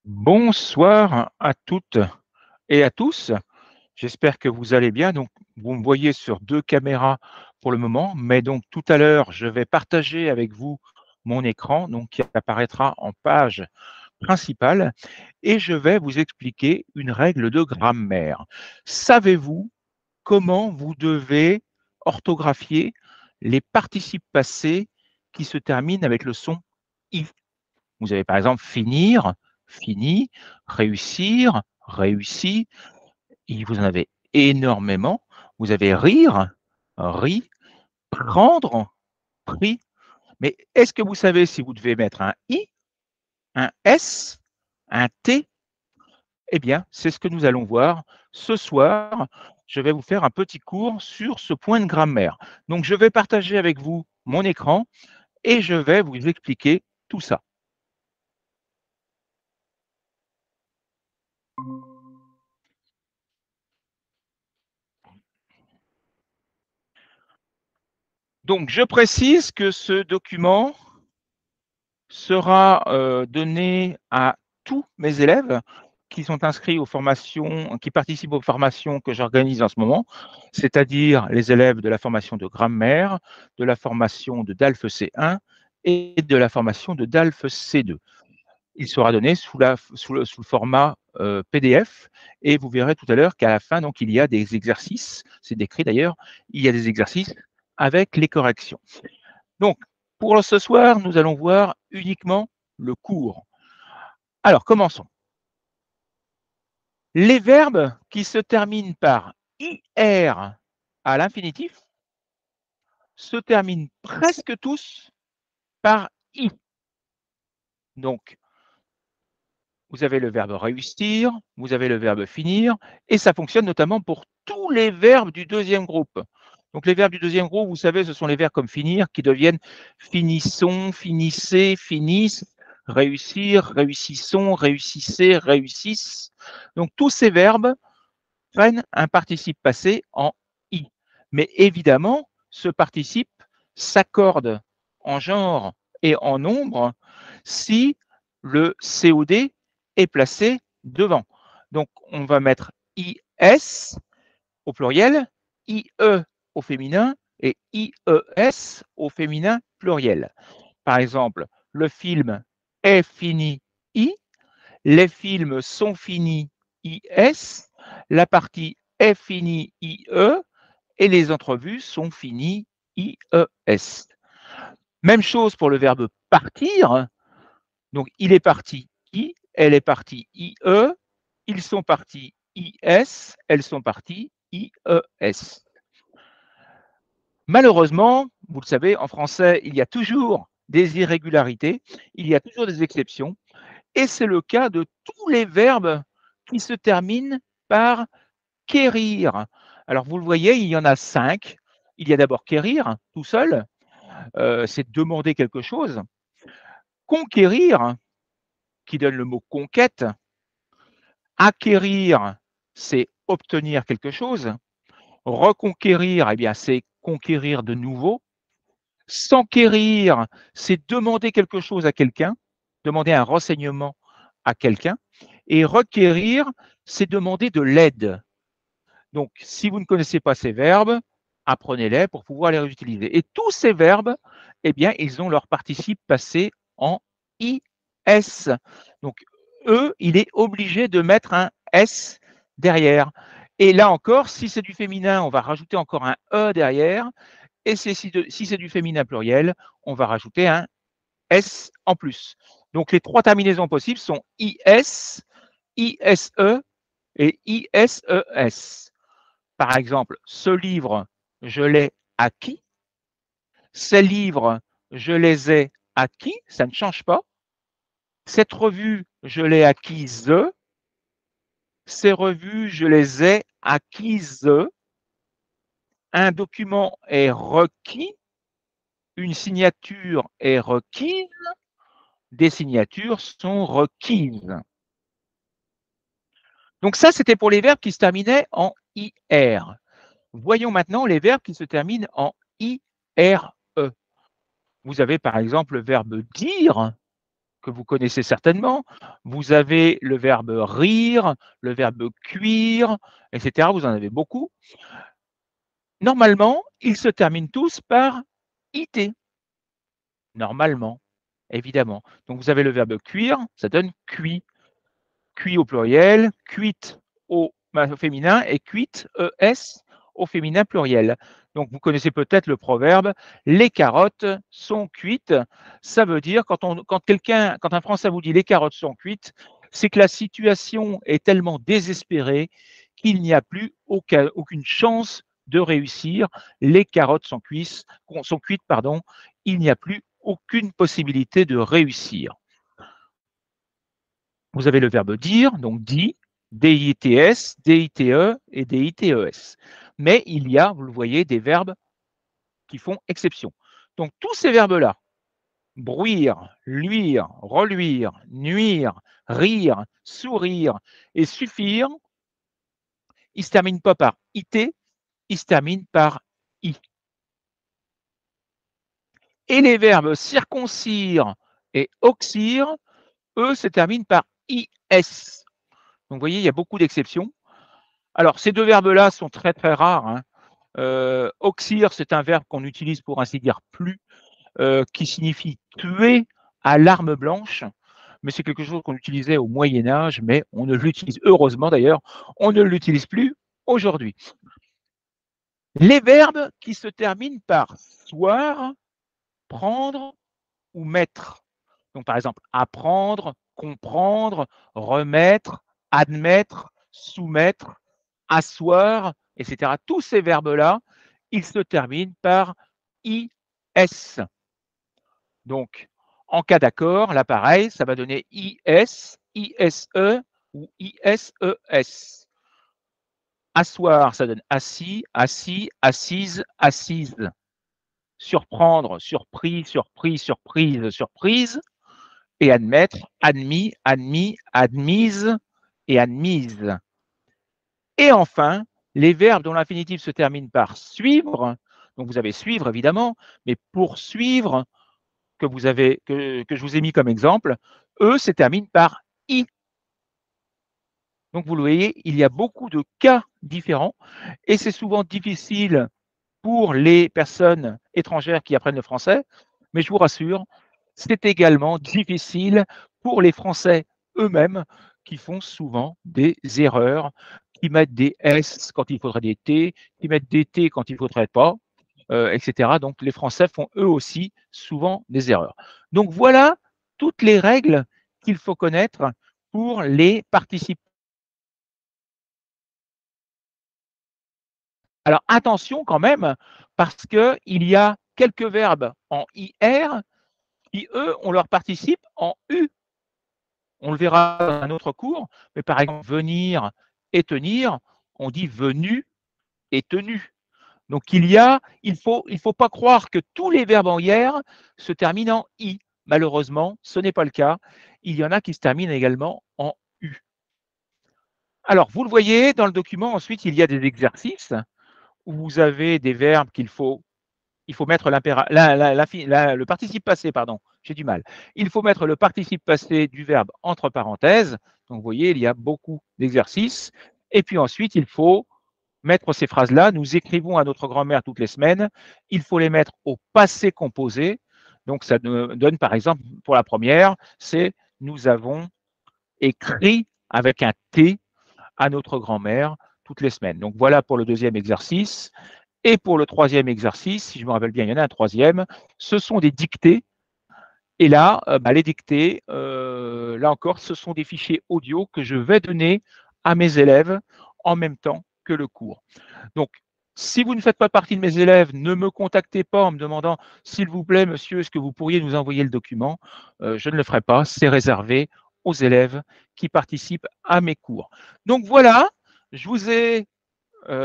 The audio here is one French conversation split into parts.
Bonsoir à toutes et à tous. J'espère que vous allez bien. Donc, vous me voyez sur 2 caméras pour le moment, mais donc tout à l'heure, je vais partager avec vous mon écran, donc qui apparaîtra en page principale et je vais vous expliquer une règle de grammaire. Savez-vous comment vous devez orthographier les participes passés qui se terminent avec le son i? Vous avez par exemple finir, fini, réussir, réussi. Et vous en avez énormément. Vous avez rire, ri, prendre, pris. Mais est-ce que vous savez si vous devez mettre un i, un s, un t? Eh bien, c'est ce que nous allons voir ce soir. Je vais vous faire un petit cours sur ce point de grammaire. Donc, je vais partager avec vous mon écran et je vais vous expliquer tout ça. Donc, je précise que ce document sera donné à tous mes élèves qui sont inscrits aux formations, qui participent aux formations que j'organise en ce moment, c'est-à-dire les élèves de la formation de grammaire, de la formation de DALF C1 et de la formation de DALF C2. Il sera donné sous le format PDF et vous verrez tout à l'heure qu'à la fin, donc, il y a des exercices, c'est décrit d'ailleurs, il y a des exercices avec les corrections. Donc, pour ce soir, nous allons voir uniquement le cours. Alors, commençons. Les verbes qui se terminent par IR à l'infinitif se terminent presque tous par I. Donc, vous avez le verbe réussir, vous avez le verbe finir, et ça fonctionne notamment pour tous les verbes du deuxième groupe. Donc, les verbes du deuxième groupe, vous savez, ce sont les verbes comme finir qui deviennent finissons, finissez, finissent, réussir, réussissons, réussissez, réussissent. Donc, tous ces verbes prennent un participe passé en i. Mais évidemment, ce participe s'accorde en genre et en nombre si le COD est placé devant. Donc, on va mettre IS au pluriel, IE au féminin et IES au féminin pluriel. Par exemple, le film est fini I, les films sont finis IS, la partie est finie IE et les entrevues sont finies IES. Même chose pour le verbe partir. Donc, il est parti I, elle est partie IE, ils sont partis IS, elles sont parties IES. Malheureusement, vous le savez, en français, il y a toujours des irrégularités, il y a toujours des exceptions, et c'est le cas de tous les verbes qui se terminent par quérir. Alors, vous le voyez, il y en a 5. Il y a d'abord quérir, tout seul, c'est demander quelque chose. Conquérir, qui donne le mot conquête. Acquérir, c'est obtenir quelque chose. Reconquérir, eh bien, c'est conquérir de nouveau. S'enquérir, c'est demander quelque chose à quelqu'un, demander un renseignement à quelqu'un. Et requérir, c'est demander de l'aide. Donc, si vous ne connaissez pas ces verbes, apprenez-les pour pouvoir les réutiliser. Et tous ces verbes, eh bien, ils ont leur participe passé en IS. Donc, eux, il est obligé de mettre un S derrière. Et là encore, si c'est du féminin, on va rajouter encore un E derrière. Et si c'est du féminin pluriel, on va rajouter un S en plus. Donc, les trois terminaisons possibles sont IS, ISE et ISES. Par exemple, ce livre, je l'ai acquis. Ces livres, je les ai acquis. Ça ne change pas. Cette revue, je l'ai acquise. Ces revues, je les ai acquises. Un document est requis. Une signature est requise. Des signatures sont requises. Donc ça, c'était pour les verbes qui se terminaient en IR. Voyons maintenant les verbes qui se terminent en IRE. Vous avez par exemple le verbe dire. que vous connaissez certainement. Vous avez le verbe rire, le verbe cuire, etc. Vous en avez beaucoup. Normalement, ils se terminent tous par IT. Normalement, évidemment. Donc, vous avez le verbe cuire, ça donne cuit. Cuit au pluriel, cuite au féminin et cuite, ES, au féminin pluriel. Donc, vous connaissez peut-être le proverbe « les carottes sont cuites ». Ça veut dire, quand un Français vous dit « les carottes sont cuites », c'est que la situation est tellement désespérée qu'il n'y a plus aucune chance de réussir. Les carottes sont cuites, pardon. Il n'y a plus aucune possibilité de réussir. Vous avez le verbe dire, donc dit, D-I-T-S, D-I-T-E et D-I-T-E-S. Mais il y a, vous le voyez, des verbes qui font exception. Donc tous ces verbes-là, bruire, luire, reluire, nuire, rire, sourire et suffire, ils ne se terminent pas par IT, ils se terminent par I. Et les verbes circoncire et oxyre, eux, se terminent par IS. Donc vous voyez, il y a beaucoup d'exceptions. Alors, ces deux verbes-là sont très, très rares, hein. Oxyre, c'est un verbe qu'on utilise pour ainsi dire plus, qui signifie tuer à l'arme blanche, mais c'est quelque chose qu'on utilisait au Moyen-Âge, mais on ne l'utilise, heureusement d'ailleurs, on ne l'utilise plus aujourd'hui. Les verbes qui se terminent par soir, prendre ou mettre. Donc, par exemple, apprendre, comprendre, remettre, admettre, soumettre, asseoir, etc. Tous ces verbes-là, ils se terminent par IS. Donc, en cas d'accord, là, pareil, ça va donner IS, ISE ou ISES. Asseoir, ça donne assis, assis, assise, assise. Surprendre, surpris, surpris, surprise, surprise. Et admettre, admis, admis, admise et admise. Et enfin, les verbes dont l'infinitif se termine par suivre, donc vous avez suivre évidemment, mais poursuivre, que je vous ai mis comme exemple, eux se terminent par I. Donc vous le voyez, il y a beaucoup de cas différents et c'est souvent difficile pour les personnes étrangères qui apprennent le français, mais je vous rassure, c'est également difficile pour les Français eux-mêmes qui font souvent des erreurs, qui mettent des S quand il faudrait des T, qui mettent des T quand il ne faudrait pas, etc. Donc les Français font eux aussi souvent des erreurs. Donc voilà toutes les règles qu'il faut connaître pour les participes. Alors attention quand même, parce qu'il y a quelques verbes en IR qui, eux, ont leur participe en U. On le verra dans un autre cours, mais par exemple, venir et tenir, on dit venu et tenu. Donc il ne faut pas croire que tous les verbes en IR se terminent en I. Malheureusement, ce n'est pas le cas. Il y en a qui se terminent également en U. Alors, vous le voyez, dans le document, ensuite, il y a des exercices où vous avez des verbes il faut mettre le participe passé, pardon, j'ai du mal. Il faut mettre le participe passé du verbe entre parenthèses. Donc, vous voyez, il y a beaucoup d'exercices. Et puis ensuite, il faut mettre ces phrases-là. Nous écrivons à notre grand-mère toutes les semaines. Il faut les mettre au passé composé. Donc, ça nous donne, par exemple, pour la première, c'est « nous avons écrit » avec un T à notre grand-mère toutes les semaines. Donc, voilà pour le deuxième exercice. Et pour le troisième exercice, si je me rappelle bien, il y en a un troisième, ce sont des dictées. Et là, les dictées, là encore, ce sont des fichiers audio que je vais donner à mes élèves en même temps que le cours. Donc, si vous ne faites pas partie de mes élèves, ne me contactez pas en me demandant « S'il vous plaît, monsieur, est-ce que vous pourriez nous envoyer le document ?» Je ne le ferai pas, c'est réservé aux élèves qui participent à mes cours. Donc voilà, je vous ai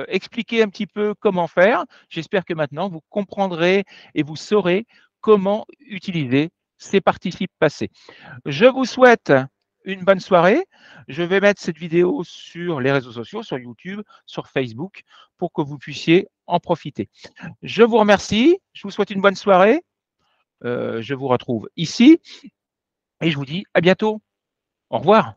expliquer un petit peu comment faire. J'espère que maintenant, vous comprendrez et vous saurez comment utiliser ces participes passés. Je vous souhaite une bonne soirée. Je vais mettre cette vidéo sur les réseaux sociaux, sur YouTube, sur Facebook, pour que vous puissiez en profiter. Je vous remercie. Je vous souhaite une bonne soirée. Je vous retrouve ici. et je vous dis à bientôt. Au revoir.